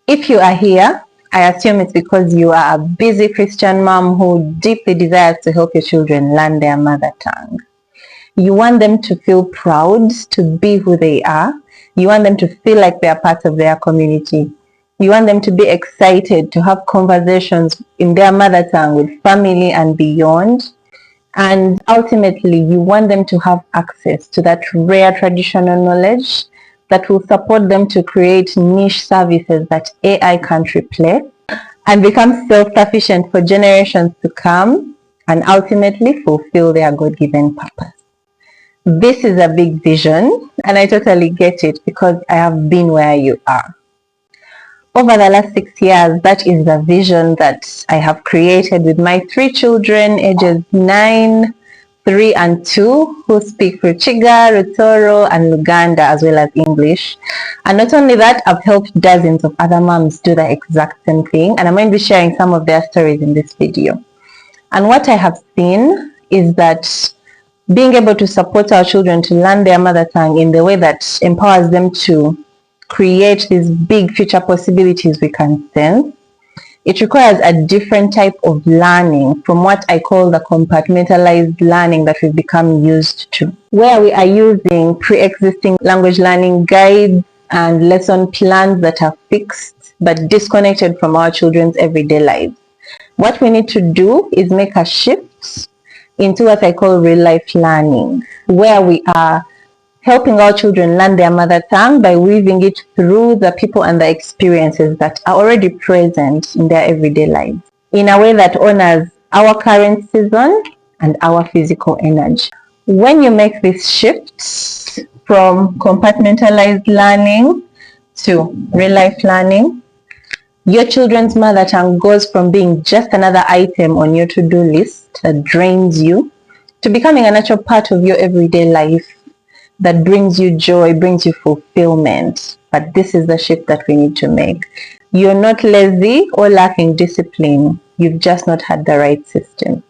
If you are here, I assume it's because you are a busy Christian mom who deeply desires to help your children learn their mother tongue. You want them to feel proud to be who they are. You want them to feel like they are part of their community. You want them to be excited to have conversations in their mother tongue with family and beyond. And ultimately, you want them to have access to that rare traditional knowledge that will support them to create niche services that AI can't replace and become self-sufficient for generations to come and ultimately fulfill their God-given purpose. This is a big vision, and I totally get it because I have been where you are. Over the last 6 years, that is the vision that I have created with my 3 children, ages 9, 3 and 2, who speak Ruchiga, Rutoro and Luganda as well as English. And not only that, I've helped dozens of other moms do the exact same thing, and I'm going to be sharing some of their stories in this video. And what I have seen is that being able to support our children to learn their mother tongue in the way that empowers them to create these big future possibilities we can sense, it requires a different type of learning from what I call the compartmentalized learning that we've become used to, where we are using pre-existing language learning guides and lesson plans that are fixed but disconnected from our children's everyday lives. What we need to do is make a shift into what I call real life learning, where we are helping our children learn their mother tongue by weaving it through the people and the experiences that are already present in their everyday lives in a way that honors our current season and our physical energy. When you make this shift from compartmentalized learning to real life learning, your children's mother tongue goes from being just another item on your to-do list that drains you to becoming a natural part of your everyday life that brings you joy, brings you fulfillment. But this is the shift that we need to make. You're not lazy or lacking discipline. You've just not had the right system.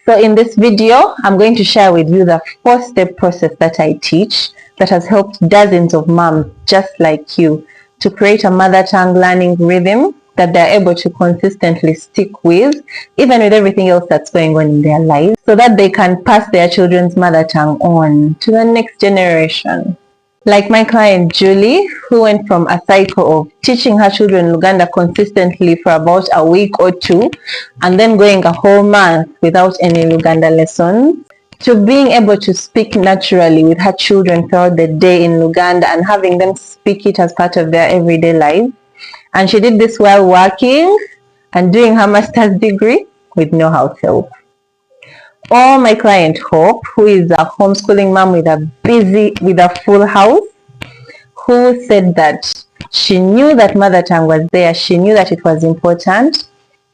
So in this video, I'm going to share with you the 4-step process that I teach that has helped dozens of moms just like you to create a mother tongue learning rhythm that they're able to consistently stick with, even with everything else that's going on in their lives, so that they can pass their children's mother tongue on to the next generation. Like my client Julie, who went from a cycle of teaching her children Luganda consistently for about a week or 2, and then going a whole month without any Luganda lessons, to being able to speak naturally with her children throughout the day in Luganda and having them speak it as part of their everyday life. And she did this while working and doing her master's degree with no house help. Or my client Hope, who is a homeschooling mom with a full house, who said that she knew that mother tongue was there, she knew that it was important,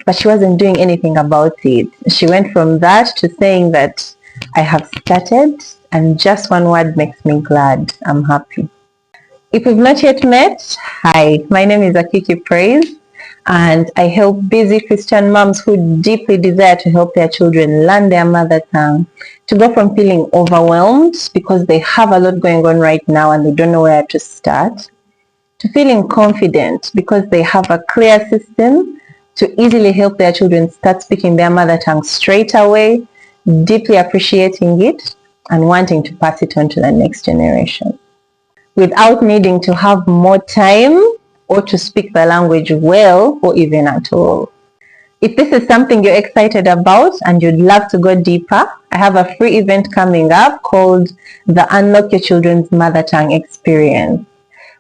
but she wasn't doing anything about it. She went from that to saying that I have started, and just one word makes me glad. I'm happy. If we've not yet met, hi, my name is Akiki Praise, and I help busy Christian moms who deeply desire to help their children learn their mother tongue, to go from feeling overwhelmed because they have a lot going on right now and they don't know where to start, to feeling confident because they have a clear system to easily help their children start speaking their mother tongue straight away, deeply appreciating it and wanting to pass it on to the next generation, without needing to have more time or to speak the language well or even at all. If this is something you're excited about and you'd love to go deeper, I have a free event coming up called the Unlock Your Children's Mother Tongue Experience,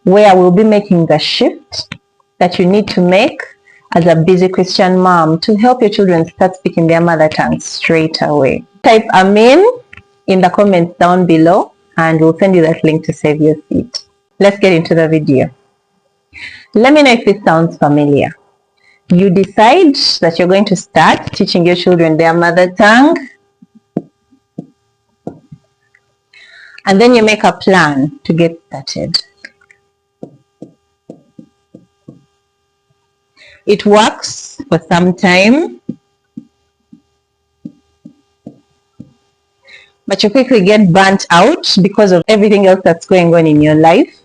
where we'll be making the shift that you need to make as a busy Christian mom to help your children start speaking their mother tongue straight away. Type Amen in the comments down below and we'll send you that link to save your seat. Let's get into the video. Let me know if this sounds familiar. You decide that you're going to start teaching your children their mother tongue, and then you make a plan to get started. It works for some time, but you quickly get burnt out because of everything else that's going on in your life.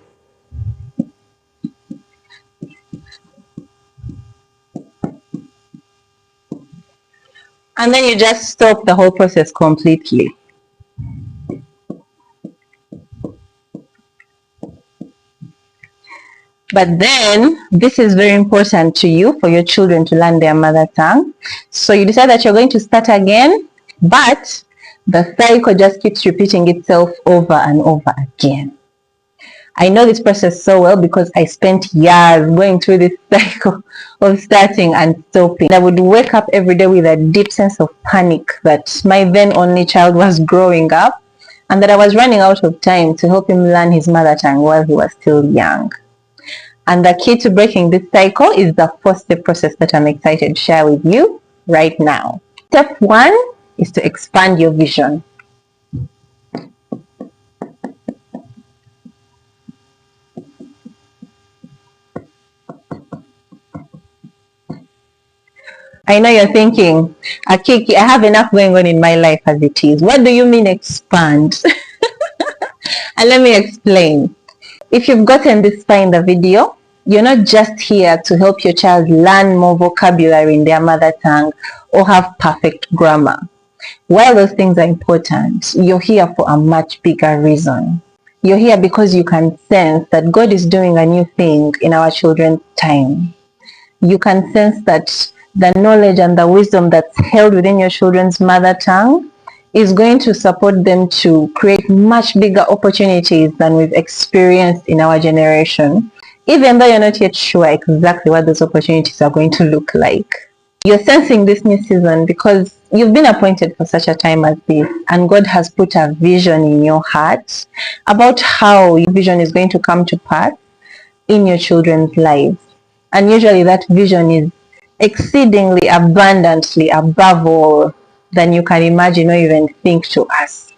and then you just stop the whole process completely. But then this is very important to you for your children to learn their mother tongue. So you decide that you're going to start again, but the cycle just keeps repeating itself over and over again. I know this process so well because I spent years going through this cycle of starting and stopping. I would wake up every day with a deep sense of panic that my then only child was growing up and that I was running out of time to help him learn his mother tongue while he was still young. And the key to breaking this cycle is the 4-step process that I'm excited to share with you right now. Step 1 is to expand your vision. I know you're thinking, Akiki, I have enough going on in my life as it is. What do you mean expand? And let me explain. If you've gotten this far in the video, you're not just here to help your child learn more vocabulary in their mother tongue or have perfect grammar. While those things are important, you're here for a much bigger reason. You're here because you can sense that God is doing a new thing in our children's time. You can sense that the knowledge and the wisdom that's held within your children's mother tongue is going to support them to create much bigger opportunities than we've experienced in our generation, even though you're not yet sure exactly what those opportunities are going to look like. You're sensing this new season because you've been appointed for such a time as this, and God has put a vision in your heart about how your vision is going to come to pass in your children's lives. And usually that vision is exceedingly abundantly above all than you can imagine or even think to ask.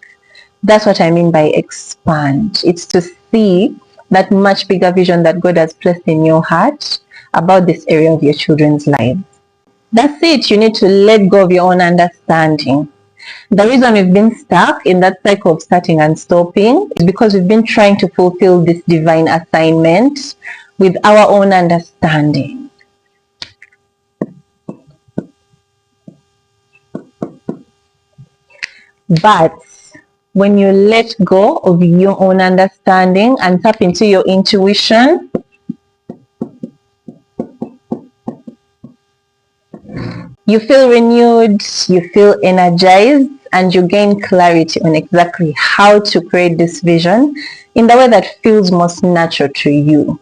That's what I mean by expand. It's to see that much bigger vision that God has placed in your heart about this area of your children's lives. That's it. You need to let go of your own understanding. The reason we've been stuck in that cycle of starting and stopping is because we've been trying to fulfill this divine assignment with our own understanding. But when you let go of your own understanding and tap into your intuition, you feel renewed, you feel energized, and you gain clarity on exactly how to create this vision in the way that feels most natural to you.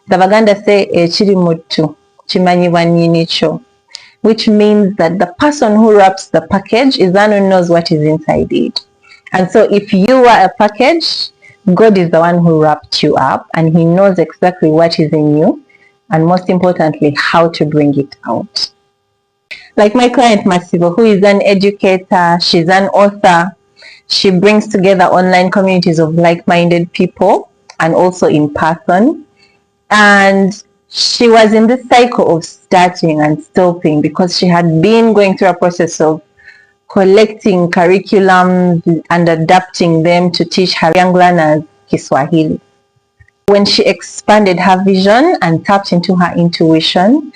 The Baganda say, "Ekiri mutu kimanyibwa nnyinicho," which means that the person who wraps the package is the one who knows what is inside it. And so if you are a package, God is the one who wrapped you up, and He knows exactly what is in you, and most importantly, how to bring it out. Like my client Masibo, who is an educator, she's an author. She brings together online communities of like-minded people and also in person. And she was in this cycle of starting and stopping because she had been going through a process of collecting curriculums and adapting them to teach her young learners Kiswahili. When she expanded her vision and tapped into her intuition,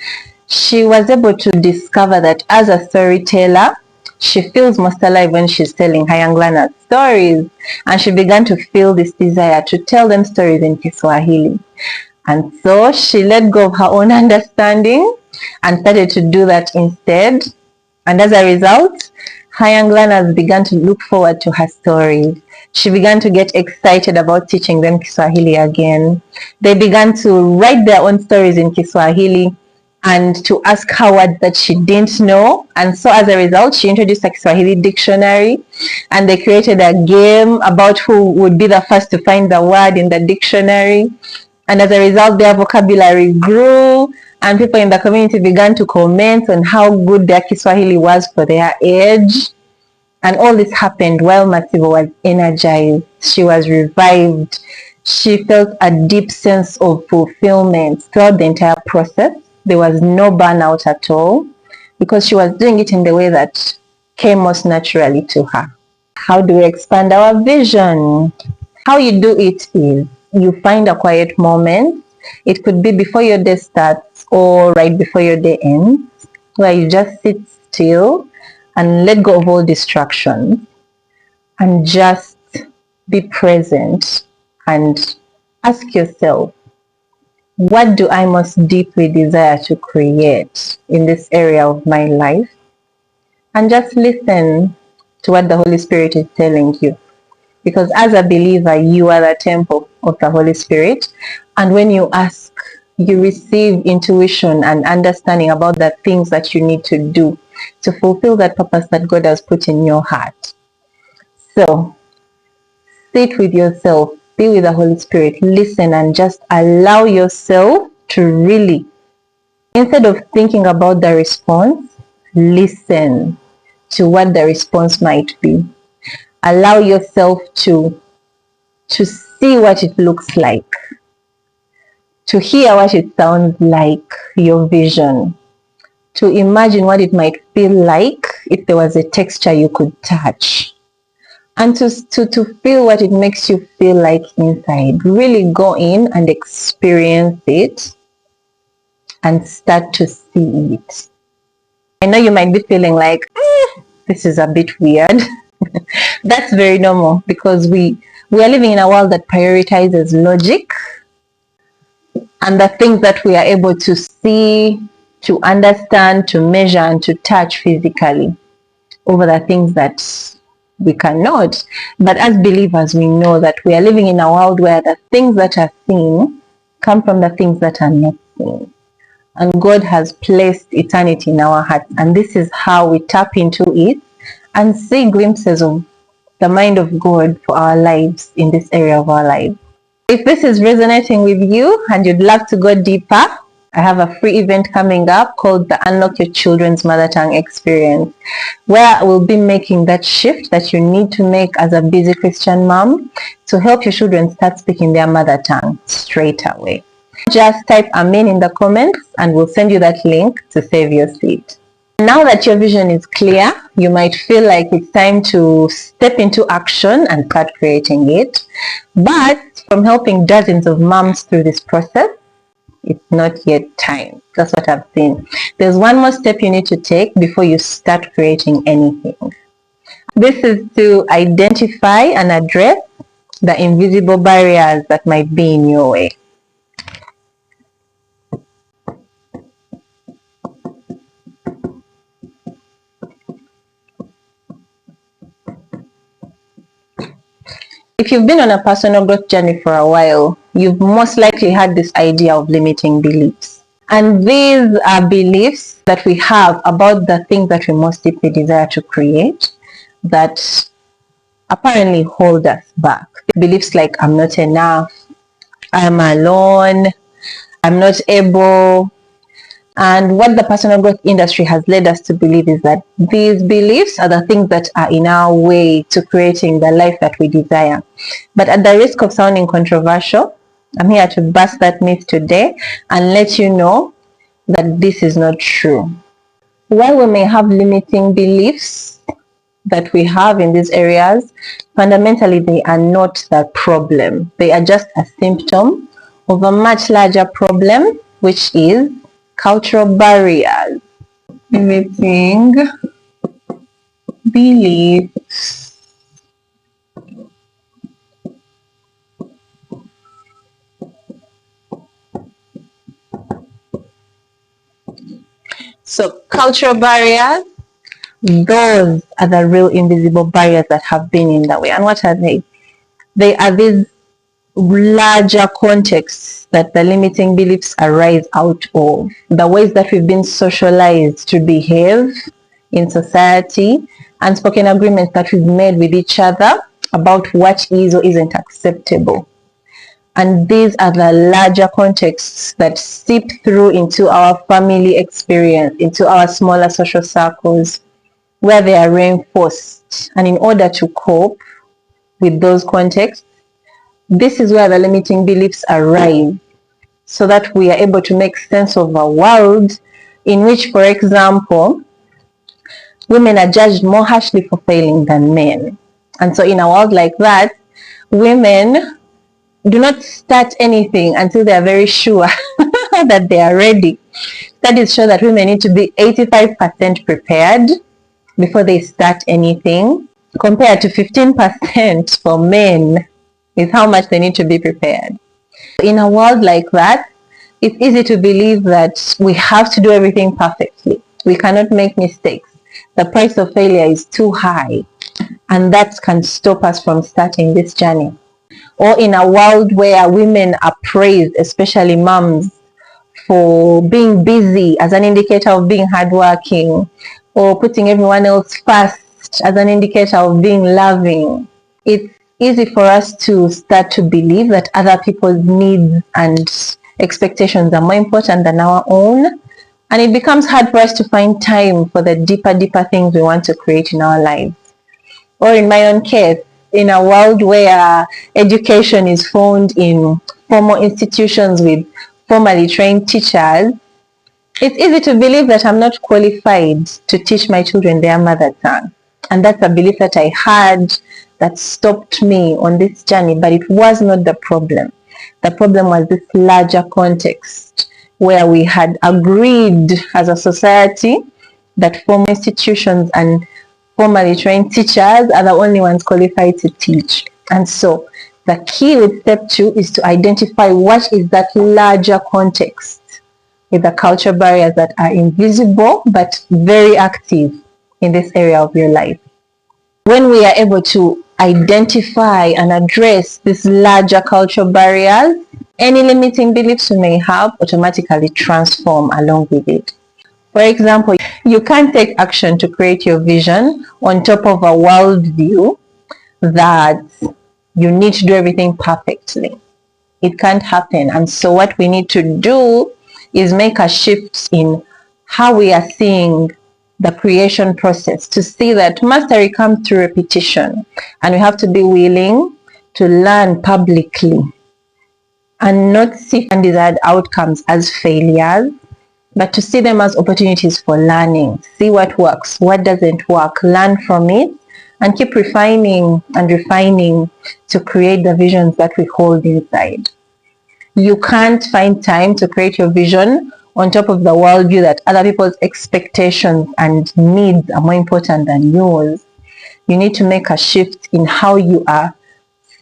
she was able to discover that as a storyteller, she feels most alive when she's telling her young learners stories, and she began to feel this desire to tell them stories in Kiswahili. And so she let go of her own understanding and started to do that instead. And as a result, her young learners began to look forward to her stories. She began to get excited about teaching them Kiswahili again. They began to write their own stories in Kiswahili and to ask her words that she didn't know. And so as a result, she introduced a Kiswahili dictionary, and they created a game about who would be the first to find the word in the dictionary. And as a result, their vocabulary grew, and people in the community began to comment on how good their Kiswahili was for their age. And all this happened while Masibo was energized. She was revived. She felt a deep sense of fulfillment throughout the entire process. There was no burnout at all because she was doing it in the way that came most naturally to her. How do we expand our vision? How you do it is you find a quiet moment. It could be before your day starts or right before your day ends, where you just sit still and let go of all distractions and just be present and ask yourself, what do I most deeply desire to create in this area of my life? And just listen to what the Holy Spirit is telling you. Because as a believer, you are the temple of the Holy Spirit. And when you ask, you receive intuition and understanding about the things that you need to do to fulfill that purpose that God has put in your heart. So sit with yourself, be with the Holy Spirit, listen, and just allow yourself to really, instead of thinking about the response, listen to what the response might be. Allow yourself to see what it looks like, to hear what it sounds like, your vision, to imagine what it might feel like if there was a texture you could touch, and to feel what it makes you feel like inside. Really go in and experience it and start to see it. I know you might be feeling like, this is a bit weird. That's very normal because we are living in a world that prioritizes logic and the things that we are able to see, to understand, to measure, and to touch physically over the things that we cannot. But as believers, we know that we are living in a world where the things that are seen come from the things that are not seen. And God has placed eternity in our hearts, and this is how we tap into it and see glimpses of the mind of God for our lives in this area of our lives. If this is resonating with you and you'd love to go deeper, I have a free event coming up called the Unlock Your Children's Mother Tongue Experience, where I will be making that shift that you need to make as a busy Christian mom to help your children start speaking their mother tongue straight away. Just type Amen in the comments and we'll send you that link to save your seat. Now that your vision is clear, you might feel like it's time to step into action and start creating it. But from helping dozens of moms through this process, it's not yet time. That's what I've seen. There's one more step you need to take before you start creating anything. This is to identify and address the invisible barriers that might be in your way. If you've been on a personal growth journey for a while, you've most likely had this idea of limiting beliefs. And these are beliefs that we have about the things that we most deeply desire to create that apparently hold us back. Beliefs like, I'm not enough, I'm alone, I'm not able. And what the personal growth industry has led us to believe is that these beliefs are the things that are in our way to creating the life that we desire. But at the risk of sounding controversial, I'm here to bust that myth today and let you know that this is not true. While we may have limiting beliefs that we have in these areas, fundamentally they are not the problem. They are just a symptom of a much larger problem, which is cultural barriers. Limiting beliefs. So cultural barriers, those are the real invisible barriers that have been in the way. And what are they? They are these larger contexts that the limiting beliefs arise out of. The ways that we've been socialized to behave in society, and spoken agreements that we've made with each other about what is or isn't acceptable. And these are the larger contexts that seep through into our family experience, into our smaller social circles, where they are reinforced. And in order to cope with those contexts, this is where the limiting beliefs arise, so that we are able to make sense of a world in which, for example, women are judged more harshly for failing than men. And so in a world like that, women do not start anything until they are very sure that they are ready. Studies show that women need to be 85% prepared before they start anything, compared to 15% for men is how much they need to be prepared. In a world like that, it's easy to believe that we have to do everything perfectly. We cannot make mistakes. The price of failure is too high, and that can stop us from starting this journey. Or in a world where women are praised, especially moms, for being busy as an indicator of being hardworking, or putting everyone else first as an indicator of being loving, it's easy for us to start to believe that other people's needs and expectations are more important than our own. And it becomes hard for us to find time for the deeper things we want to create in our lives. Or in my own case, in a world where education is found in formal institutions with formally trained teachers, it's easy to believe that I'm not qualified to teach my children their mother tongue. And that's a belief that I had that stopped me on this journey, but it was not the problem. The problem was this larger context where we had agreed as a society that formal institutions and formally trained teachers are the only ones qualified to teach. And so the key with step 2 is to identify what is that larger context with the cultural barriers that are invisible but very active in this area of your life. When we are able to identify and address these larger cultural barriers, any limiting beliefs we may have automatically transform along with it. For example, you can't take action to create your vision on top of a worldview that you need to do everything perfectly. It can't happen. And so what we need to do is make a shift in how we are seeing the creation process, to see that mastery comes through repetition, and we have to be willing to learn publicly and not see undesired outcomes as failures, but to see them as opportunities for learning. See what works, what doesn't work, learn from it, and keep refining and refining to create the visions that we hold inside. You can't find time to create your vision on top of the worldview that other people's expectations and needs are more important than yours. You need to make a shift in how you are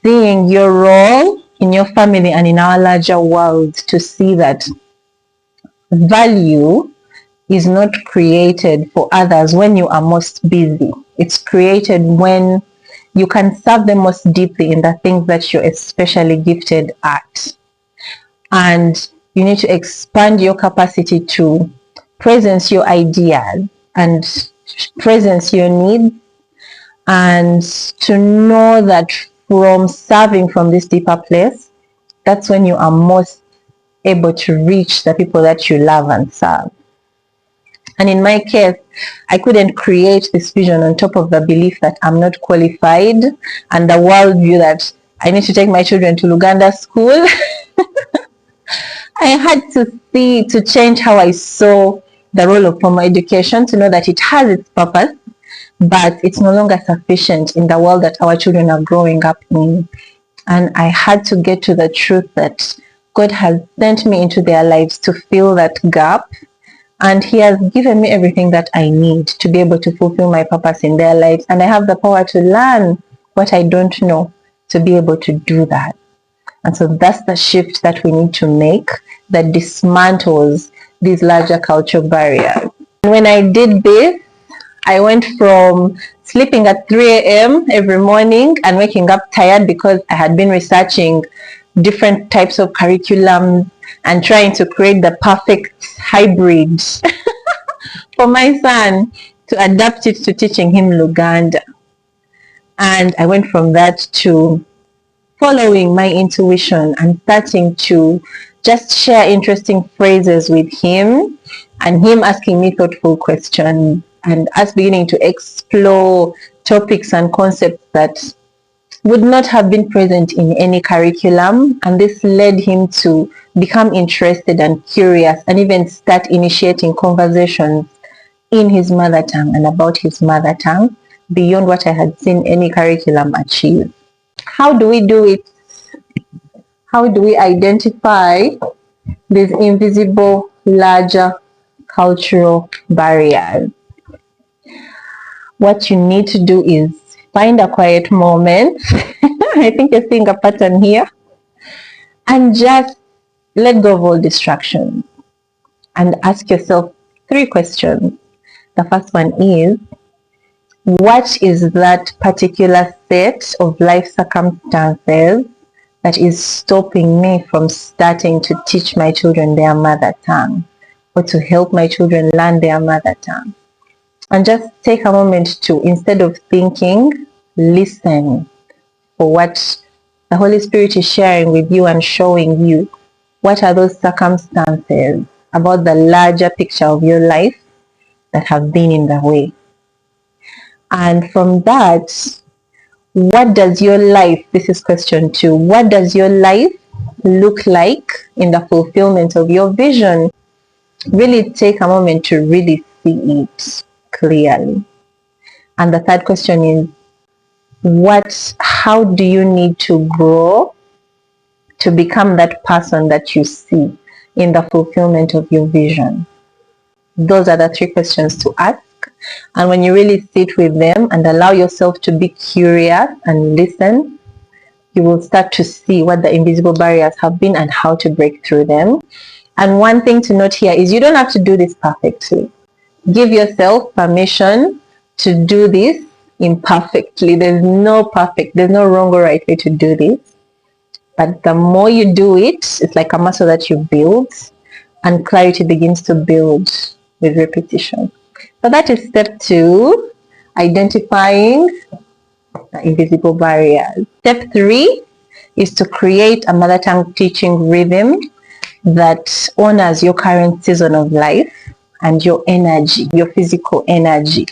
seeing your role in your family and in our larger world, to see that value is not created for others when you are most busy. It's created when you can serve them most deeply in the things that you're especially gifted at. And you need to expand your capacity to presence your ideas and presence your needs, and to know that from serving from this deeper place, that's when you are most able to reach the people that you love and serve. And in my case, I couldn't create this vision on top of the belief that I'm not qualified and the worldview that I need to take my children to Luganda school. I had to change how I saw the role of formal education, to know that it has its purpose, but it's no longer sufficient in the world that our children are growing up in. And I had to get to the truth that God has sent me into their lives to fill that gap, and He has given me everything that I need to be able to fulfill my purpose in their lives. And I have the power to learn what I don't know to be able to do that. And so that's the shift that we need to make, that dismantles these larger cultural barriers. And when I did this, I went from sleeping at 3 a.m. every morning and waking up tired because I had been researching different types of curriculums and trying to create the perfect hybrid for my son, to adapt it to teaching him Luganda. And I went from that to following my intuition and starting to just share interesting phrases with him, and him asking me thoughtful questions, and us beginning to explore topics and concepts that would not have been present in any curriculum. And this led him to become interested and curious, and even start initiating conversations in his mother tongue and about his mother tongue beyond what I had seen any curriculum achieve. How do we do it? How do we identify these invisible, larger cultural barriers? what you need to do is find a quiet moment. I think you're seeing a pattern here. And just let go of all distractions and ask yourself 3 questions. The first one is, what is that particular set of life circumstances that is stopping me from starting to teach my children their mother tongue, or to help my children learn their mother tongue? And just take a moment to, instead of thinking, listen for what the Holy Spirit is sharing with you and showing you. What are those circumstances about the larger picture of your life that have been in the way? And from that, what does your life, this is question 2, what does your life look like in the fulfillment of your vision? Really take a moment to really see it clearly. And the third question is, how do you need to grow to become that person that you see in the fulfillment of your vision? Those are the 3 questions to ask. And when you really sit with them and allow yourself to be curious and listen, you will start to see what the invisible barriers have been and how to break through them. And one thing to note here is you don't have to do this perfectly. Give yourself permission to do this imperfectly. There's no wrong or right way to do this. But the more you do it, it's like a muscle that you build, and clarity begins to build with repetition. So that is step 2, identifying the invisible barriers. Step 3 is to create a mother tongue teaching rhythm that honors your current season of life and your energy, your physical energy.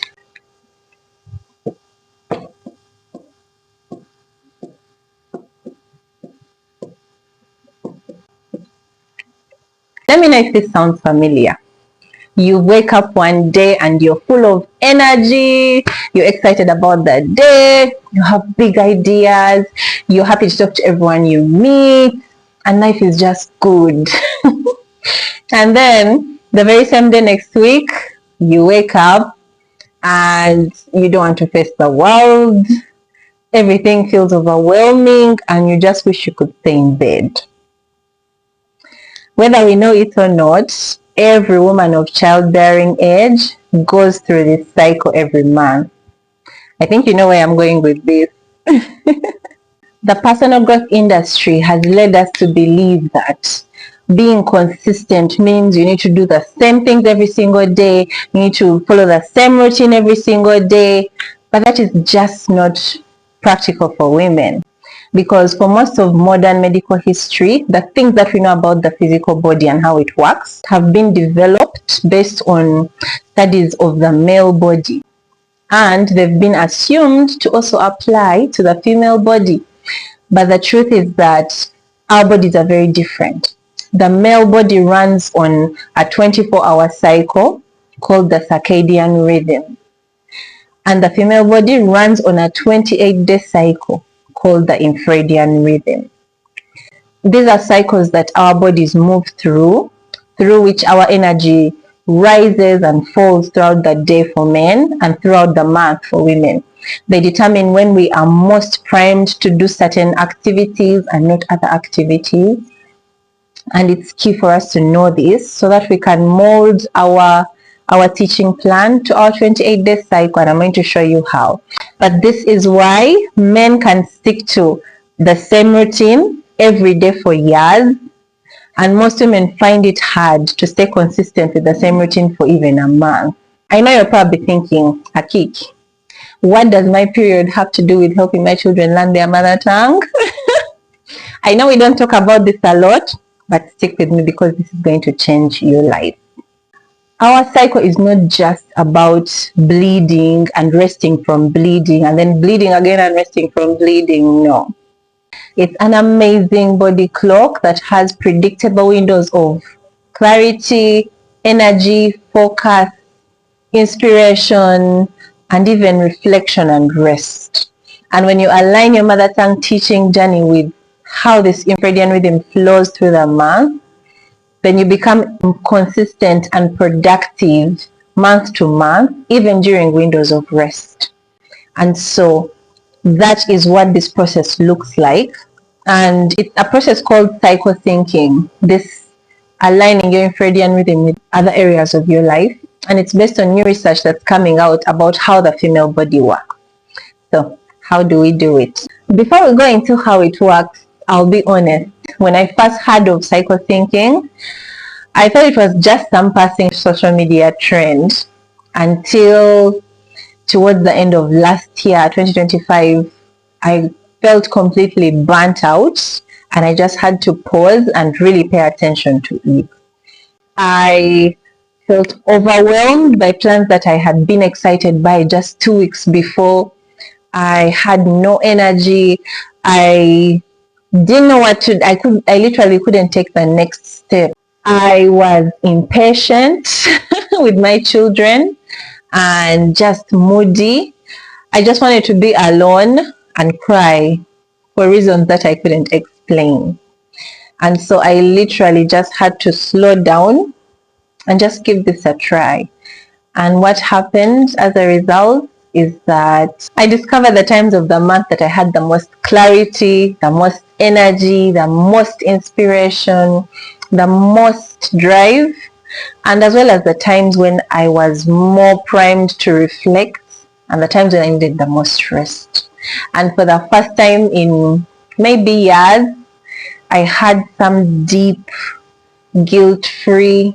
Let me know if this sounds familiar. You wake up one day and you're full of energy, you're excited about the day, you have big ideas, you're happy to talk to everyone you meet, and life is just good. And then the very same day next week, you wake up and you don't want to face the world, everything feels overwhelming, and you just wish you could stay in bed. Whether we know it or not, every woman of childbearing age goes through this cycle every month. I think you know where I'm going with this. The personal growth industry has led us to believe that being consistent means you need to do the same things every single day, you need to follow the same routine every single day, but that is just not practical for women. Because for most of modern medical history, the things that we know about the physical body and how it works have been developed based on studies of the male body. And they've been assumed to also apply to the female body. But the truth is that our bodies are very different. The male body runs on a 24-hour cycle called the circadian rhythm. And the female body runs on a 28-day cycle called the infradian rhythm. These are cycles that our bodies move through which our energy rises and falls throughout the day for men and throughout the month for women. They determine when we are most primed to do certain activities and not other activities. And it's key for us to know this so that we can mold our teaching plan to our 28-day cycle, and I'm going to show you how. But this is why men can stick to the same routine every day for years, and most women find it hard to stay consistent with the same routine for even a month. I know you're probably thinking, Akik, what does my period have to do with helping my children learn their mother tongue? I know we don't talk about this a lot, but stick with me because this is going to change your life. Our cycle is not just about bleeding and resting from bleeding and then bleeding again and resting from bleeding. No. It's an amazing body clock that has predictable windows of clarity, energy, focus, inspiration, and even reflection and rest. And when you align your mother tongue teaching journey with how this infradian rhythm flows through the month, then you become consistent and productive month to month, even during windows of rest. And so that is what this process looks like. And it's a process called psychothinking, this aligning your infradian rhythm with other areas of your life. And it's based on new research that's coming out about how the female body works. So how do we do it? Before we go into how it works, I'll be honest. When I first heard of psychothinking, I thought it was just some passing social media trend until towards the end of last year, 2025, I felt completely burnt out and I just had to pause and really pay attention to it. I felt overwhelmed by plans that I had been excited by just 2 weeks before. I had no energy. I didn't know what to, I literally couldn't take the next step. I was impatient with my children and just moody. I just wanted to be alone and cry for reasons that I couldn't explain. And so I literally just had to slow down and just give this a try. And what happened as a result is that I discovered the times of the month that I had the most clarity, the most energy, the most inspiration, the most drive, and as well as the times when I was more primed to reflect and the times when I needed the most rest. And for the first time in maybe years, I had some deep, guilt-free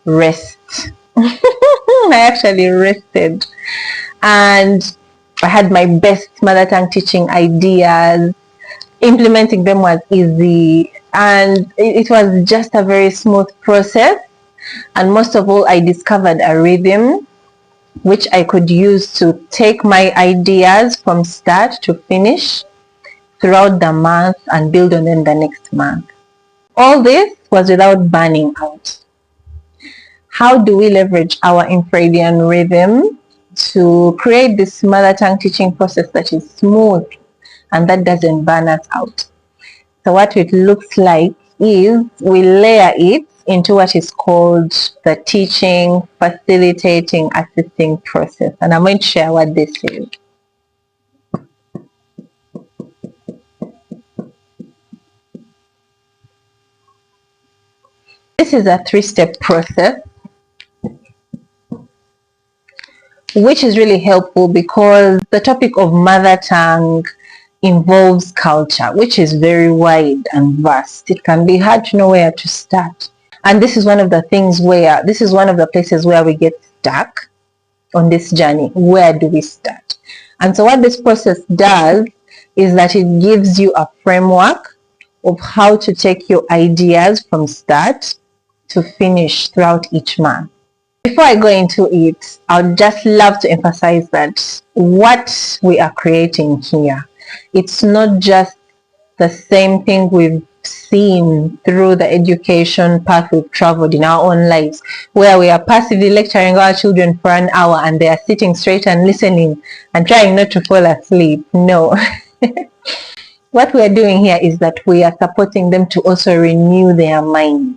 rest. I actually rested and I had my best mother tongue teaching ideas. Implementing them was easy and it was just a very smooth process. And most of all, I discovered a rhythm which I could use to take my ideas from start to finish throughout the month and build on them the next month. All this was without burning out. How do we leverage our infradian rhythm to create this mother tongue teaching process that is smooth and that doesn't burn us out? So what it looks like is we layer it into what is called the teaching, facilitating, assisting process. And I'm going to share what this is. This is a 3-step process, which is really helpful because the topic of mother tongue involves culture, which is very wide and vast. It can be hard to know where to start. And this is one of the places where we get stuck on this journey. Where do we start? And so what this process does is that it gives you a framework of how to take your ideas from start to finish throughout each month. Before I go into it, I would just love to emphasize that what we are creating here, it's not just the same thing we've seen through the education path we've traveled in our own lives, where we are passively lecturing our children for an hour and they are sitting straight and listening and trying not to fall asleep. No. What we are doing here is that we are supporting them to also renew their mind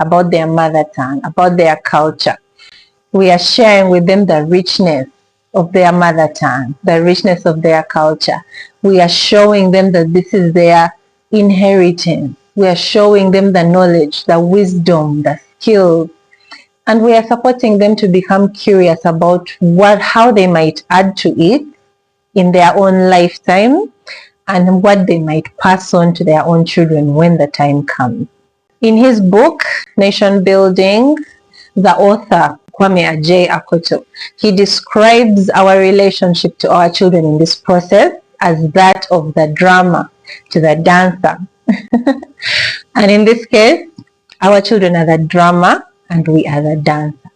about their mother tongue, about their culture. We are sharing with them the richness of their mother tongue, the richness of their culture. We are showing them that this is their inheritance. We are showing them the knowledge, the wisdom, the skills, and we are supporting them to become curious about how they might add to it in their own lifetime and what they might pass on to their own children when the time comes. In his book, Nation Building, the author, Kwame Akoto, he describes our relationship to our children in this process as that of the drummer to the dancer. And in this case, our children are the drummer and we are the dancer.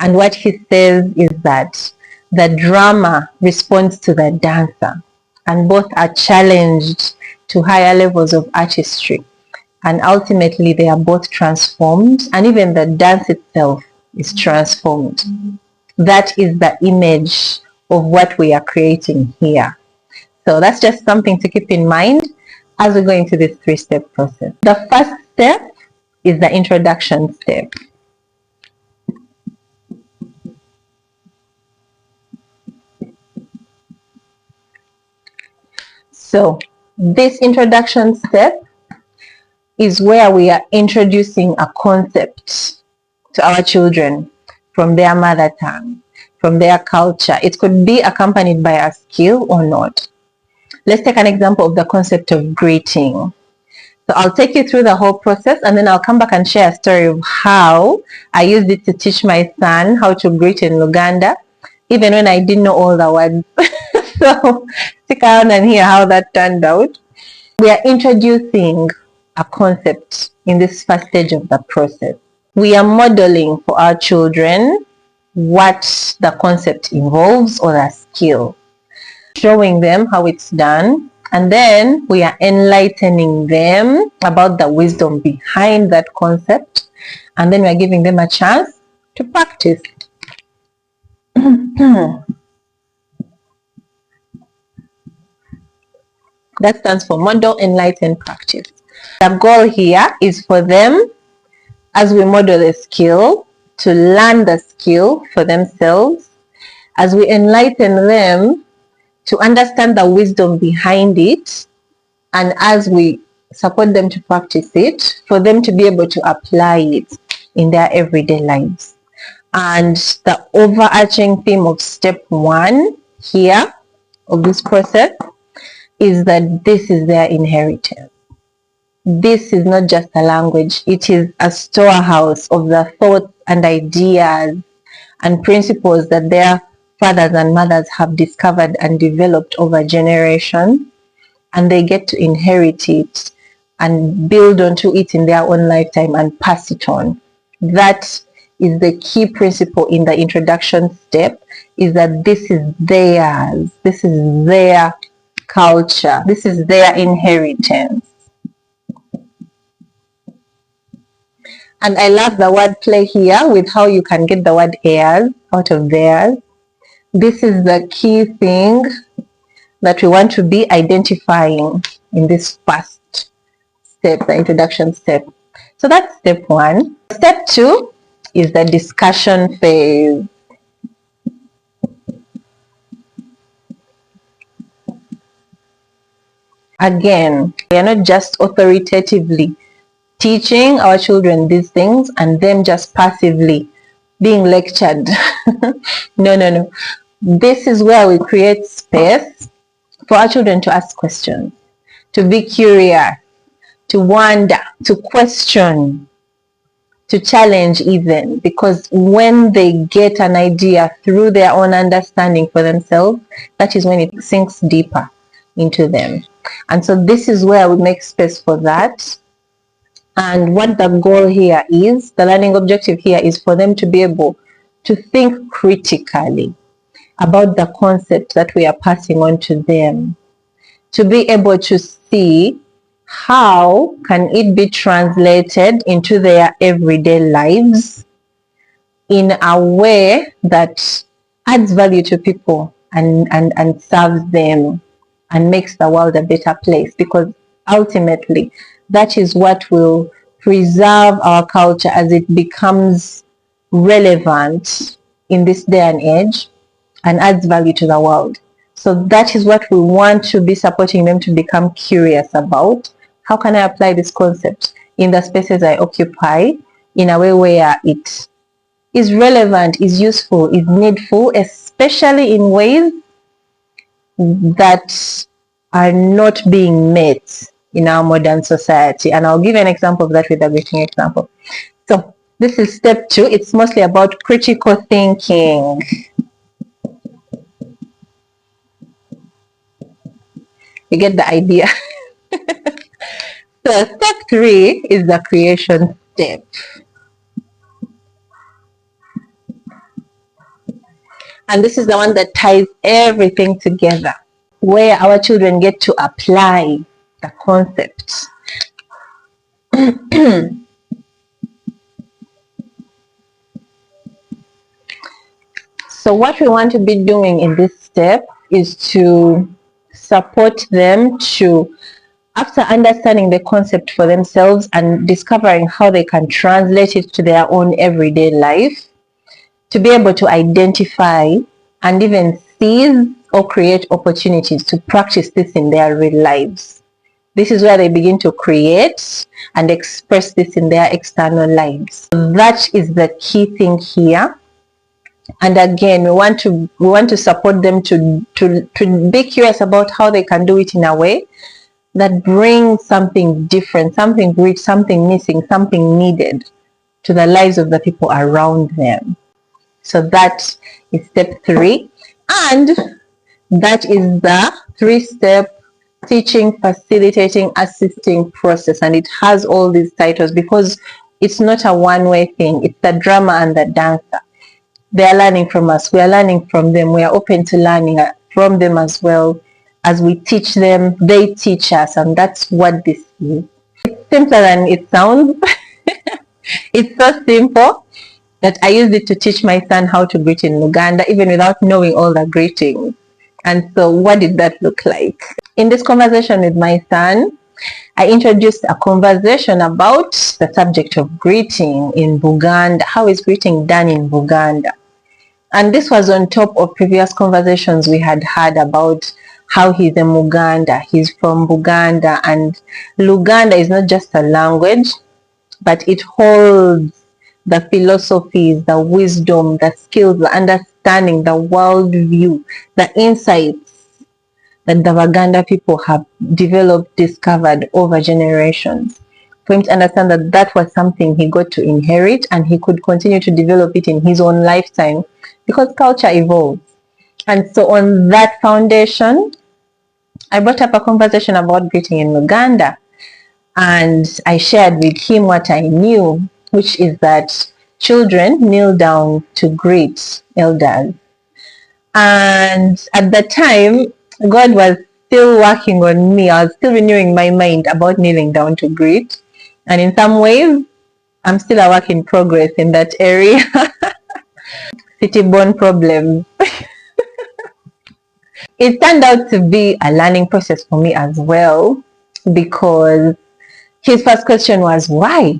And what he says is that the drummer responds to the dancer, and both are challenged to higher levels of artistry. And ultimately, they are both transformed, and even the dance itself is transformed. That is the image of what we are creating here. So that's just something to keep in mind as we go into this 3-step process. The first step is the introduction step. So this introduction step is where we are introducing a concept to our children from their mother tongue, from their culture. It could be accompanied by a skill or not. Let's take an example of the concept of greeting. So I'll take you through the whole process, and then I'll come back and share a story of how I used it to teach my son how to greet in Luganda, even when I didn't know all the words. So stick around and hear how that turned out. We are introducing a concept in this first stage of the process. We are modeling for our children what the concept involves or a skill, showing them how it's done, and then we are enlightening them about the wisdom behind that concept, and then we are giving them a chance to practice. That stands for model, enlighten, practice. The goal here is for them, as we model a skill, to learn the skill for themselves, as we enlighten them to understand the wisdom behind it, and as we support them to practice it, for them to be able to apply it in their everyday lives. And the overarching theme of step 1 here of this process is that this is their inheritance. This is not just a language, it is a storehouse of the thoughts and ideas and principles that their fathers and mothers have discovered and developed over generations, and they get to inherit it and build onto it in their own lifetime and pass it on. That is the key principle in the introduction step, is that this is theirs, this is their culture, this is their inheritance. And I love the word play here with how you can get the word heirs out of theirs. This is the key thing that we want to be identifying in this first step, the introduction step. So that's step 1. Step 2 is the discussion phase. Again, we are not just authoritatively teaching our children these things and them just passively being lectured. No. This is where we create space for our children to ask questions, to be curious, to wonder, to question, to challenge even, because when they get an idea through their own understanding for themselves, that is when it sinks deeper into them. And so this is where we make space for that. And what the goal here is, the learning objective here is for them to be able to think critically about the concept that we are passing on to them, to be able to see how can it be translated into their everyday lives in a way that adds value to people and serves them and makes the world a better place, because ultimately that is what will preserve our culture as it becomes relevant in this day and age and adds value to the world. So that is what we want to be supporting them to become curious about. How can I apply this concept in the spaces I occupy in a way where it is relevant, is useful, is needful, especially in ways that are not being met in our modern society. And I'll give you an example of that with a greeting example. So this is step 2. It's mostly about critical thinking. You get the idea. So step 3 is the creation step. And this is the one that ties everything together, where our children get to apply the concept. So what we want to be doing in this step is to support them to, after understanding the concept for themselves and discovering how they can translate it to their own everyday life, to be able to identify and even seize or create opportunities to practice this in their real lives. This is where they begin to create and express this in their external lives. That is the key thing here. And again, we want to support them to be curious about how they can do it in a way that brings something different, something rich, something missing, something needed to the lives of the people around them. So that is step 3. And that is the 3-step teaching, facilitating, assisting process. And it has all these titles because it's not a one-way thing. It's the drummer and the dancer. They are learning from us. We are learning from them. We are open to learning from them as well. As we teach them, they teach us. And that's what this is. It's simpler than it sounds. It's so simple that I used it to teach my son how to greet in Uganda, even without knowing all the greetings. And so what did that look like? In this conversation with my son, I introduced a conversation about the subject of greeting in Buganda. How is greeting done in Buganda? And this was on top of previous conversations we had had about how he's a Muganda, he's from Buganda, and Luganda is not just a language, but it holds the philosophies, the wisdom, the skills, the understanding, the world view, the insights that the Baganda people have developed, discovered over generations. For him to understand that that was something he got to inherit and he could continue to develop it in his own lifetime because culture evolves. And so on that foundation, I brought up a conversation about greeting in Uganda. And I shared with him what I knew, which is that children kneel down to greet elders. And at the time, God was still working on me. I was still renewing my mind about kneeling down to greet. And in some ways, I'm still a work in progress in that area. City-born problems. It turned out to be a learning process for me as well, because his first question was, why?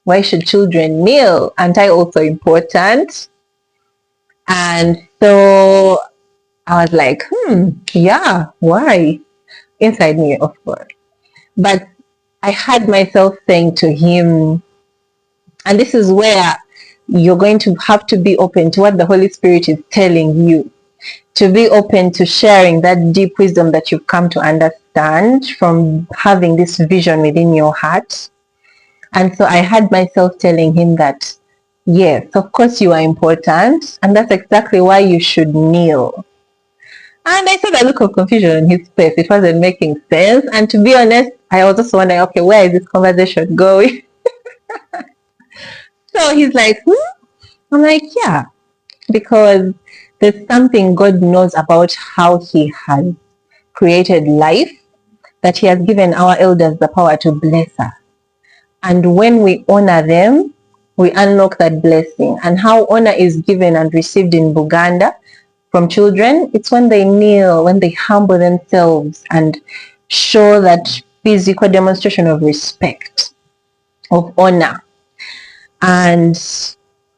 Why should children kneel? Aren't I also important? And so I was like, yeah, why? Inside me, of course. But I had myself saying to him, and this is where you're going to have to be open to what the Holy Spirit is telling you, to be open to sharing that deep wisdom that you've come to understand from having this vision within your heart. And so I had myself telling him that, yes, of course you are important, and that's exactly why you should kneel. And I saw the look of confusion on his face. It wasn't making sense. And to be honest, I was just wondering, okay, where is this conversation going? So he's like, I'm like, yeah, because there's something God knows about how he has created life, that he has given our elders the power to bless us. And when we honor them, we unlock that blessing. And how honor is given and received in Buganda from children, it's when they kneel, when they humble themselves and show that physical demonstration of respect, of honor. And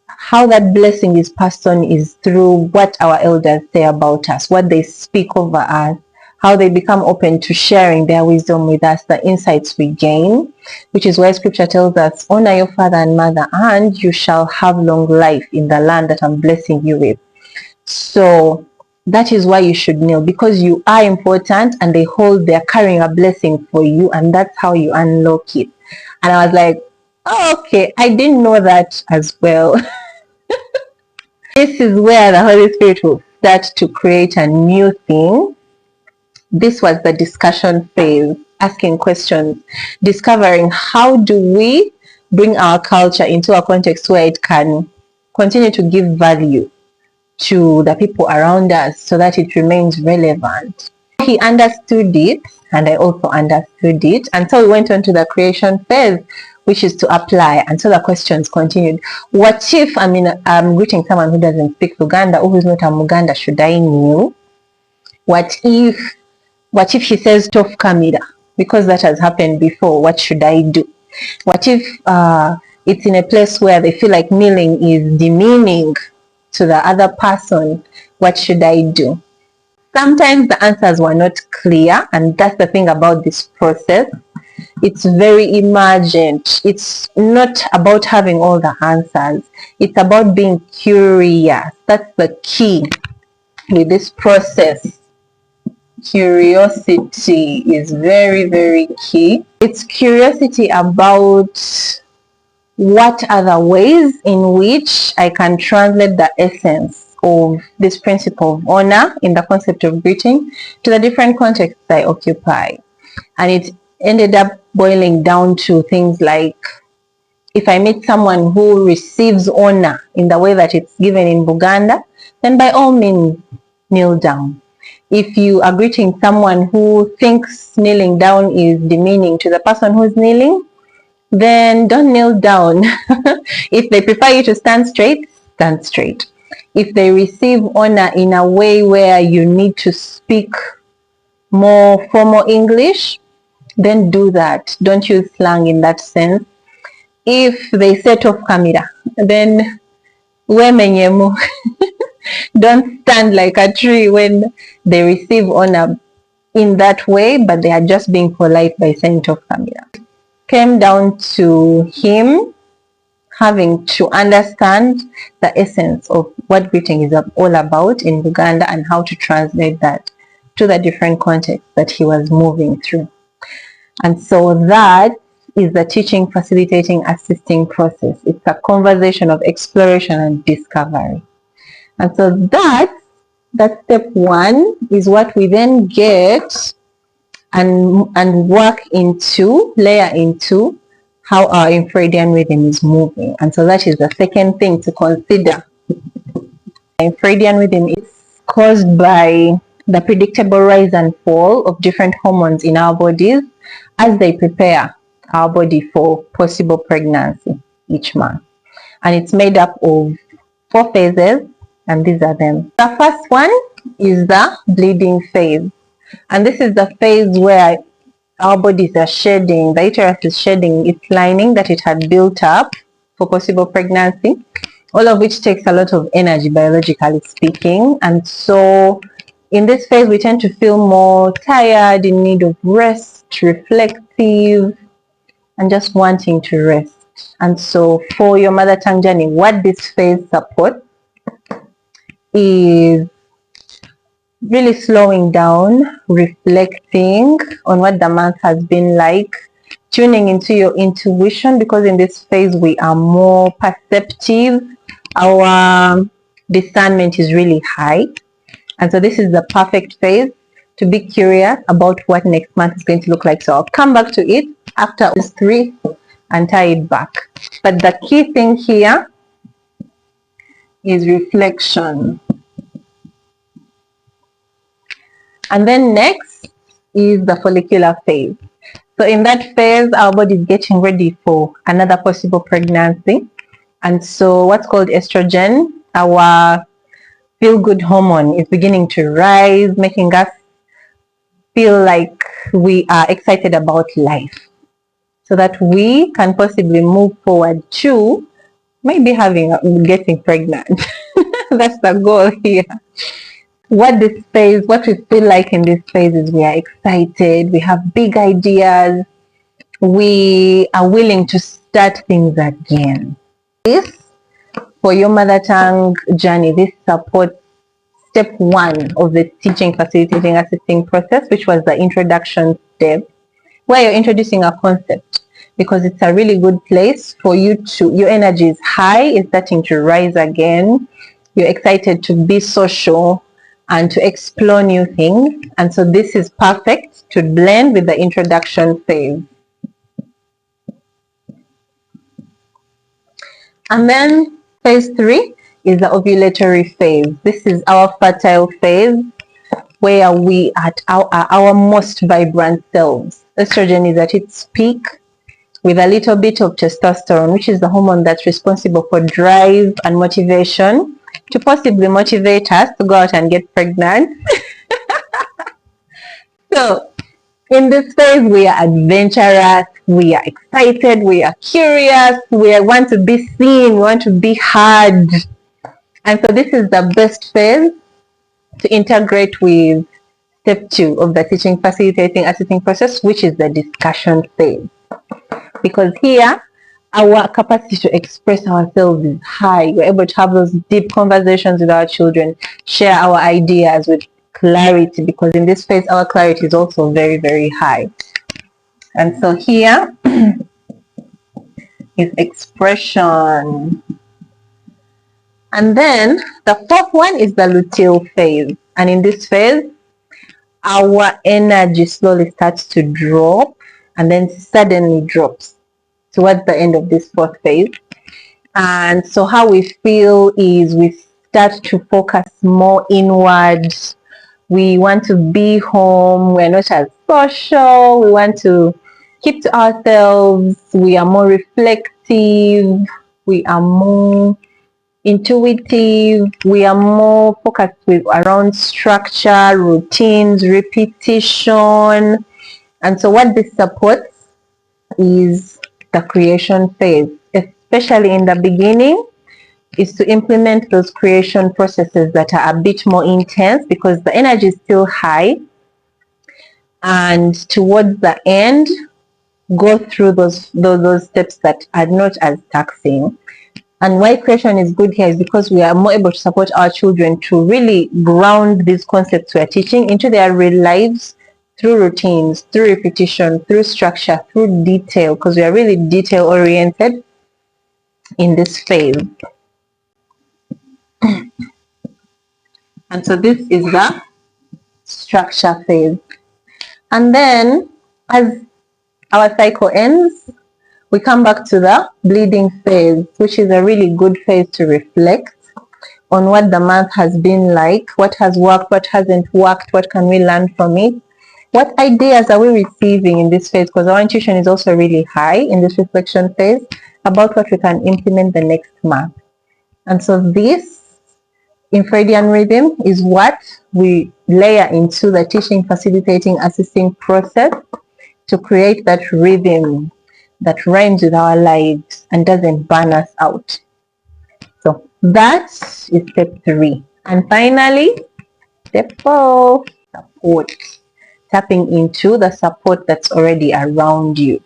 how that blessing is passed on is through what our elders say about us, what they speak over us, how they become open to sharing their wisdom with us, the insights we gain, which is why scripture tells us, honor your father and mother, and you shall have long life in the land that I'm blessing you with. So that is why you should kneel, because you are important and they're carrying a blessing for you, and that's how you unlock it. And I was like, oh, okay, I didn't know that as well. This is where the Holy Spirit will start to create a new thing. This was the discussion phase, asking questions, discovering how do we bring our culture into a context where it can continue to give value to the people around us so that it remains relevant. He understood it, and I also understood it. And so we went on to the creation phase, which is to apply. And so the questions continued. What if I'm greeting someone who doesn't speak Luganda, or who's not a Muganda? Should I kneel? What if he says tof kamira? Because that has happened before. What should I do? What if it's in a place where they feel like kneeling is demeaning to the other person? What should I do? Sometimes the answers were not clear, and that's the thing about this process. It's very emergent. It's not about having all the answers. It's about being curious. That's the key with this process. Curiosity is very, very key. It's curiosity about what are the ways in which I can translate the essence of this principle of honor in the concept of greeting to the different contexts I occupy. And it ended up boiling down to things like, if I meet someone who receives honor in the way that it's given in Buganda, then by all means, kneel down. If you are greeting someone who thinks kneeling down is demeaning to the person who's kneeling, then don't kneel down. If they prefer you to stand straight, stand straight. If they receive honor in a way where you need to speak more formal English, then do that. Don't use slang in that sense. If they set off camera, then wemenyemu. Don't stand like a tree when they receive honor in that way, but they are just being polite by saying off camera. Came down to him having to understand the essence of what greeting is all about in Uganda and how to translate that to the different contexts that he was moving through. And so that is the teaching, facilitating, assisting process. It's a conversation of exploration and discovery. And so that step one is what we then get and work into, layer into how our infradian rhythm is moving. And so that is the second thing to consider. Infradian rhythm is caused by the predictable rise and fall of different hormones in our bodies as they prepare our body for possible pregnancy each month. And it's made up of 4 phases, and these are them. The first one is the bleeding phase. And this is the phase where our bodies are shedding, the uterus is shedding its lining that it had built up for possible pregnancy, all of which takes a lot of energy, biologically speaking. And so in this phase, we tend to feel more tired, in need of rest, reflective, and just wanting to rest. And so for your mother tongue journey, what this phase supports is really slowing down, reflecting on what the month has been like, tuning into your intuition, because in this phase we are more perceptive. Our discernment is really high. And so this is the perfect phase to be curious about what next month is going to look like. So I'll come back to it after this 3 and tie it back. But the key thing here is reflection. And then next is the follicular phase. So in that phase, our body is getting ready for another possible pregnancy. And so what's called estrogen, our feel-good hormone, is beginning to rise, making us feel like we are excited about life, so that we can possibly move forward to maybe getting pregnant. That's the goal here. What we feel like in this phase is we are excited, we have big ideas, we are willing to start things again. This, for your mother tongue journey, this supports step 1 of the teaching, facilitating, assisting process, which was the introduction step, where you're introducing a concept, because it's a really good place for you to, your energy is high, it's starting to rise again, you're excited to be social and to explore new things. And so this is perfect to blend with the introduction phase. And then phase 3 is the ovulatory phase. This is our fertile phase, where we are at our most vibrant selves. Estrogen is at its peak, with a little bit of testosterone, which is the hormone that's responsible for drive and motivation, to possibly motivate us to go out and get pregnant. So in this phase, we are adventurous, we are excited, we are curious, we want to be seen, we want to be heard. And so this is the best phase to integrate with step 2 of the teaching facilitating assessing process, which is the discussion phase. Because here, our capacity to express ourselves is high. We're able to have those deep conversations with our children, share our ideas with clarity, because in this phase, our clarity is also very, very high. And so here is expression. And then the fourth one is the luteal phase. And in this phase, our energy slowly starts to drop and then suddenly drops towards the end of this fourth phase. And so how we feel is we start to focus more inward. We want to be home. We're not as social. We want to keep to ourselves. We are more reflective. We are more intuitive. We are more focused around structure, routines, repetition. And so what this supports is the creation phase, especially in the beginning, is to implement those creation processes that are a bit more intense because the energy is still high. And towards the end, go through those steps that are not as taxing. And why creation is good here is because we are more able to support our children to really ground these concepts we are teaching into their real lives through routines, through repetition, through structure, through detail, because we are really detail oriented in this phase. And so this is the structure phase. And then as our cycle ends, we come back to the bleeding phase, which is a really good phase to reflect on what the month has been like, what has worked, what hasn't worked, what can we learn from it, what ideas are we receiving in this phase, because our intuition is also really high in this reflection phase about what we can implement the next month. And so this infradian rhythm is what we layer into the teaching, facilitating, assisting process to create that rhythm that rhymes with our lives and doesn't burn us out. So that is step 3. And finally, step 4, support. Tapping into the support that's already around you.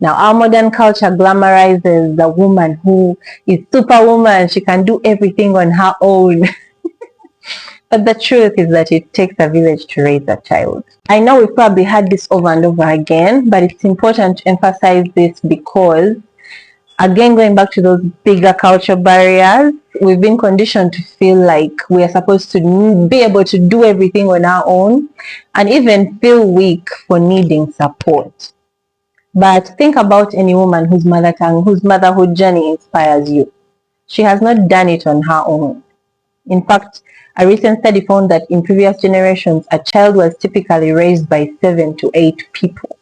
Now, our modern culture glamorizes the woman who is superwoman. She can do everything on her own. But the truth is that it takes a village to raise a child. I know we've probably had this over and over again, but it's important to emphasize this because, again, going back to those bigger cultural barriers, we've been conditioned to feel like we are supposed to be able to do everything on our own and even feel weak for needing support. But think about any woman whose motherhood journey inspires you. She has not done it on her own. In fact, a recent study found that in previous generations, a child was typically raised by 7 to 8 people.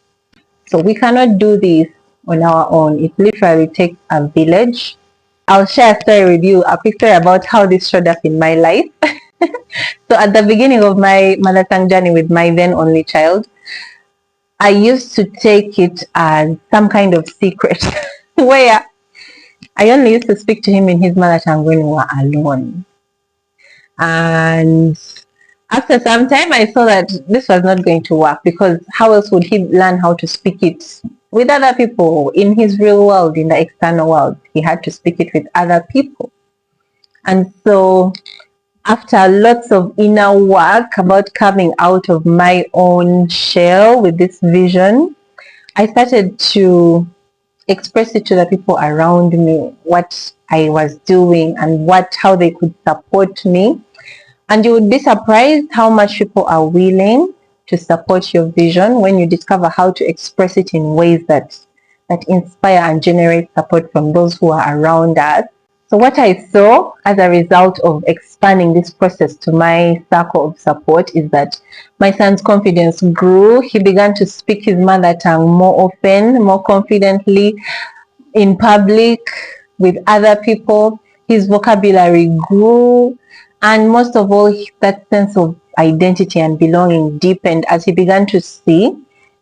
So we cannot do this on our own. It literally takes a village. I'll share a story with you, a quick story about how this showed up in my life. So at the beginning of my mother tongue journey with my then only child, I used to take it as some kind of secret where I only used to speak to him in his mother tongue when we were alone. And after some time, I saw that this was not going to work because how else would he learn how to speak it with other people in his real world, in the external world? He had to speak it with other people. And so after lots of inner work about coming out of my own shell with this vision, I started to express it to the people around me, what I was doing and how they could support me. And you would be surprised how much people are willing to support your vision when you discover how to express it in ways that inspire and generate support from those who are around us. So what I saw as a result of expanding this process to my circle of support is that my son's confidence grew. He began to speak his mother tongue more often, more confidently in public with other people. His vocabulary grew. And most of all, that sense of identity and belonging deepened as he began to see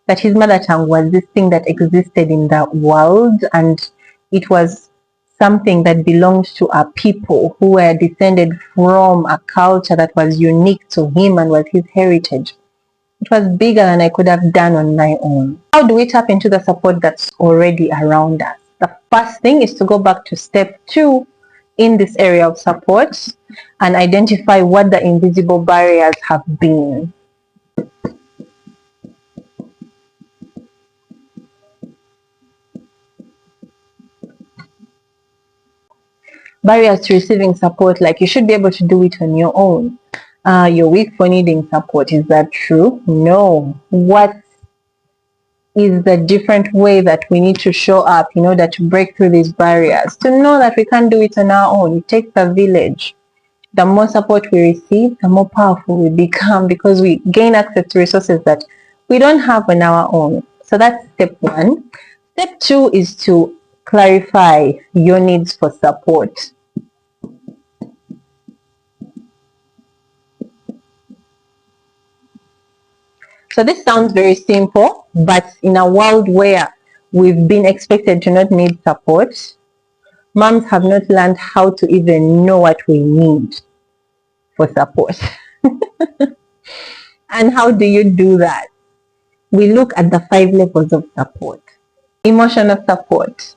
that his mother tongue was this thing that existed in the world and it was something that belongs to a people who were descended from a culture that was unique to him and was his heritage. It was bigger than I could have done on my own. How do we tap into the support that's already around us? The first thing is to go back to step 2 in this area of support and identify what the invisible barriers have been. Barriers to receiving support, like you should be able to do it on your own. You're weak for needing support. Is that true? No. What is the different way that we need to show up in order to break through these barriers? To know that we can't do it on our own. It takes a village. The more support we receive, the more powerful we become, because we gain access to resources that we don't have on our own. So that's step 1. Step 2 is to clarify your needs for support. So this sounds very simple, but in a world where we've been expected to not need support, moms have not learned how to even know what we need for support. And how do you do that? We look at the 5 levels of support. Emotional support.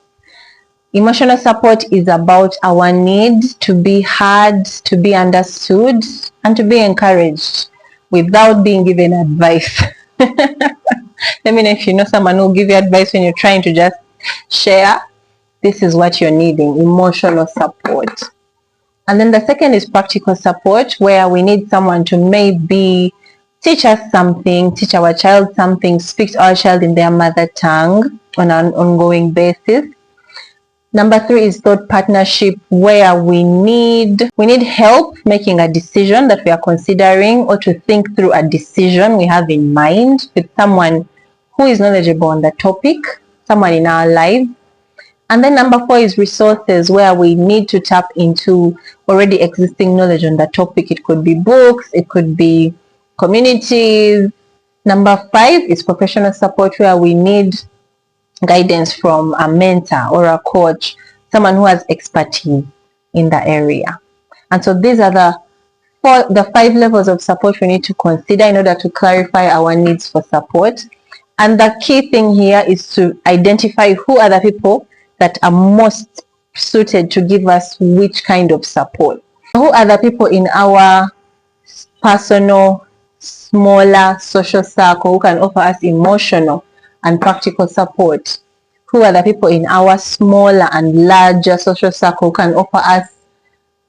Emotional support is about our need to be heard, to be understood, and to be encouraged without being given advice. Let me know if you know someone who will give you advice when you're trying to just share. This is what you're needing, emotional support. And then the second is practical support, where we need someone to maybe teach us something, teach our child something, speak to our child in their mother tongue on an ongoing basis. Number 3 is thought partnership, where we need help making a decision that we are considering, or to think through a decision we have in mind with someone who is knowledgeable on the topic, someone in our lives. And then number 4 is resources, where we need to tap into already existing knowledge on the topic. It could be books, it could be communities. Number 5 is professional support, where we need guidance from a mentor or a coach, someone who has expertise in the area. And so these are the 5 levels of support we need to consider in order to clarify our needs for support. And the key thing here is to identify who are the people that are most suited to give us which kind of support. Who are the people in our personal, smaller social circle who can offer us emotional and practical support? Who are the people in our smaller and larger social circle who can offer us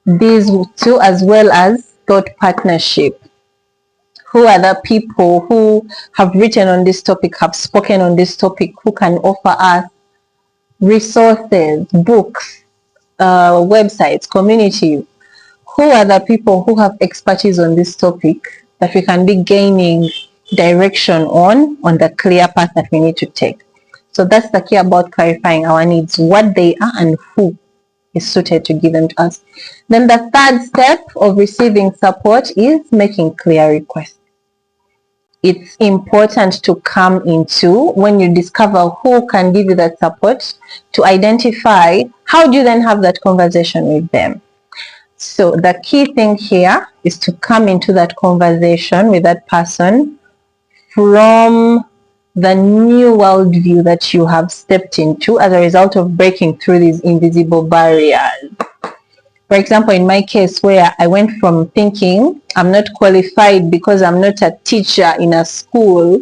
these two, as well as thought partnership? Who are the people who have written on this topic, have spoken on this topic, who can offer us resources, books, websites, communities? Who are the people who have expertise on this topic that we can be gaining direction on the clear path that we need to take? So that's the key about clarifying our needs, what they are and who is suited to give them to us. Then the third step of receiving support is making clear requests. It's important to come into, when you discover who can give you that support, to identify how do you then have that conversation with them. So the key thing here is to come into that conversation with that person from the new worldview that you have stepped into as a result of breaking through these invisible barriers. For example, in my case, where I went from thinking I'm not qualified because I'm not a teacher in a school,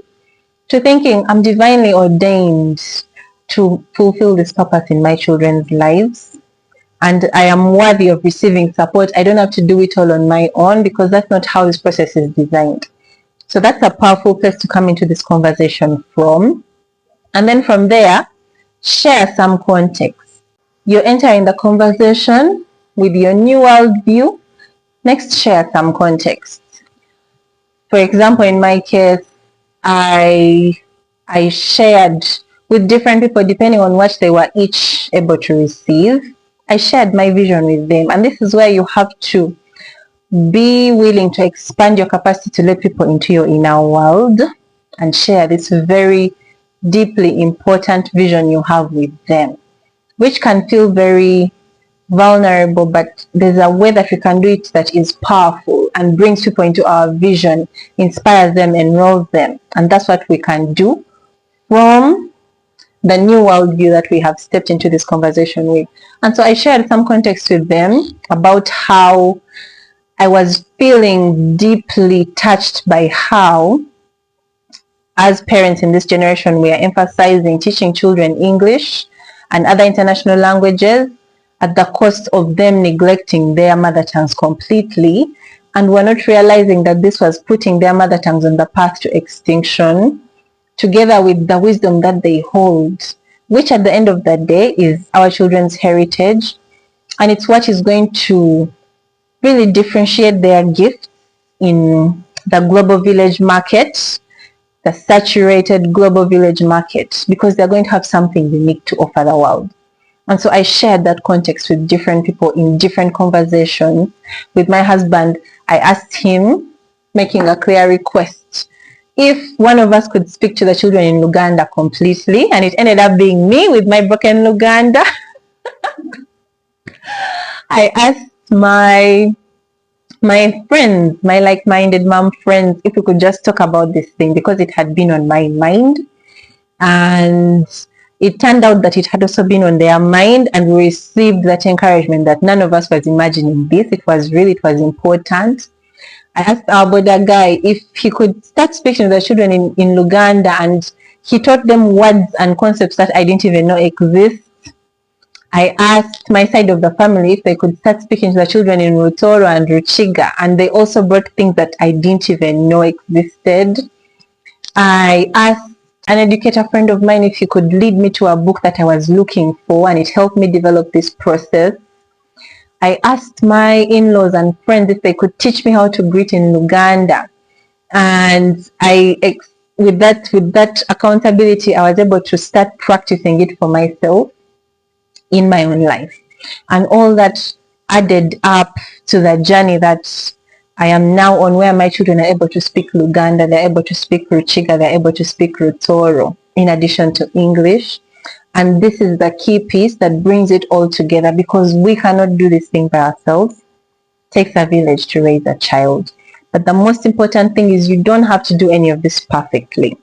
to thinking I'm divinely ordained to fulfill this purpose in my children's lives, and I am worthy of receiving support. I don't have to do it all on my own, because that's not how this process is designed. So that's a powerful place to come into this conversation from. And then from there, share some context. You're entering the conversation with your new worldview. Next, share some context. For example, in my case, I shared with different people, depending on what they were each able to receive. I shared my vision with them. And this is where you have to be willing to expand your capacity to let people into your inner world and share this very deeply important vision you have with them, which can feel very vulnerable, but there's a way that we can do it that is powerful and brings people into our vision, inspires them, enrolls them. And that's what we can do from the new worldview that we have stepped into this conversation with. And so I shared some context with them about how I was feeling deeply touched by how, as parents in this generation, we are emphasizing teaching children English and other international languages at the cost of them neglecting their mother tongues completely. And we're not realizing that this was putting their mother tongues on the path to extinction, together with the wisdom that they hold, which at the end of the day is our children's heritage. And it's what is going to really differentiate their gifts in the global village market, the saturated global village market, because they're going to have something unique to offer the world. And so I shared that context with different people in different conversations. With my husband, I asked him, making a clear request, if one of us could speak to the children in Luganda completely, and it ended up being me with my broken Luganda. I asked my friends, my like-minded mom friends, if we could just talk about this thing, because it had been on my mind. And it turned out that it had also been on their mind, and we received that encouragement that none of us was imagining this. It was important. I asked our border guy if he could start speaking to the children in Luganda, and he taught them words and concepts that I didn't even know exist. I asked my side of the family if they could start speaking to the children in Rutoro and Ruchiga, and they also brought things that I didn't even know existed. I asked an educator friend of mine if he could lead me to a book that I was looking for, and it helped me develop this process. I asked my in-laws and friends if they could teach me how to greet in Luganda, and with that accountability, I was able to start practicing it for myself in my own life. And all that added up to the journey that I am now on, where my children are able to speak Luganda, they're able to speak Ruchiga, they're able to speak Rutoro, in addition to English. And this is the key piece that brings it all together, because we cannot do this thing by ourselves. It takes a village to raise a child. But the most important thing is you don't have to do any of this perfectly.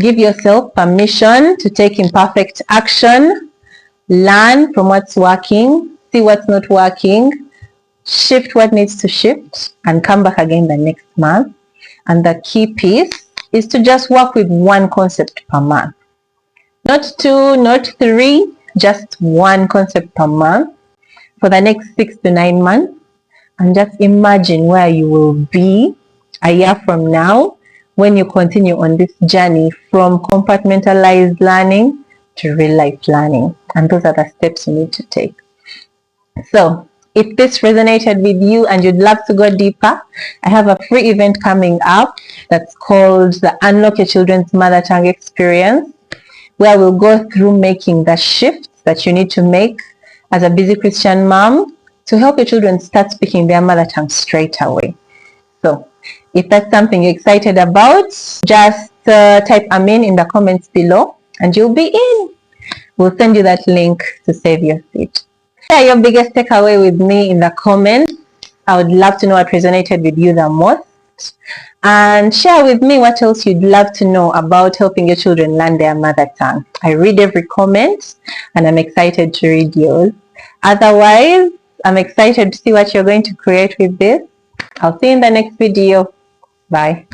Give yourself permission to take imperfect action. Learn from what's working, see what's not working, shift what needs to shift, and come back again the next month. And the key piece is to just work with one concept per month. Not two, not three, just one concept per month for the next 6 to 9 months. And just imagine where you will be a year from now when you continue on this journey from compartmentalized learning to real life learning. And those are the steps you need to take. So if this resonated with you and you'd love to go deeper, I have a free event coming up that's called the Unlock Your Children's Mother Tongue Experience, where we'll go through making the shift that you need to make as a busy Christian mom to help your children start speaking their mother tongue straight away. So if that's something you're excited about, just type Amen in the comments below and you'll be in. We'll send you that link to save your seat. Share your biggest takeaway with me in the comments. I would love to know what resonated with you the most. And share with me what else you'd love to know about helping your children learn their mother tongue. I read every comment and I'm excited to read yours. Otherwise, I'm excited to see what you're going to create with this. I'll see you in the next video. Bye.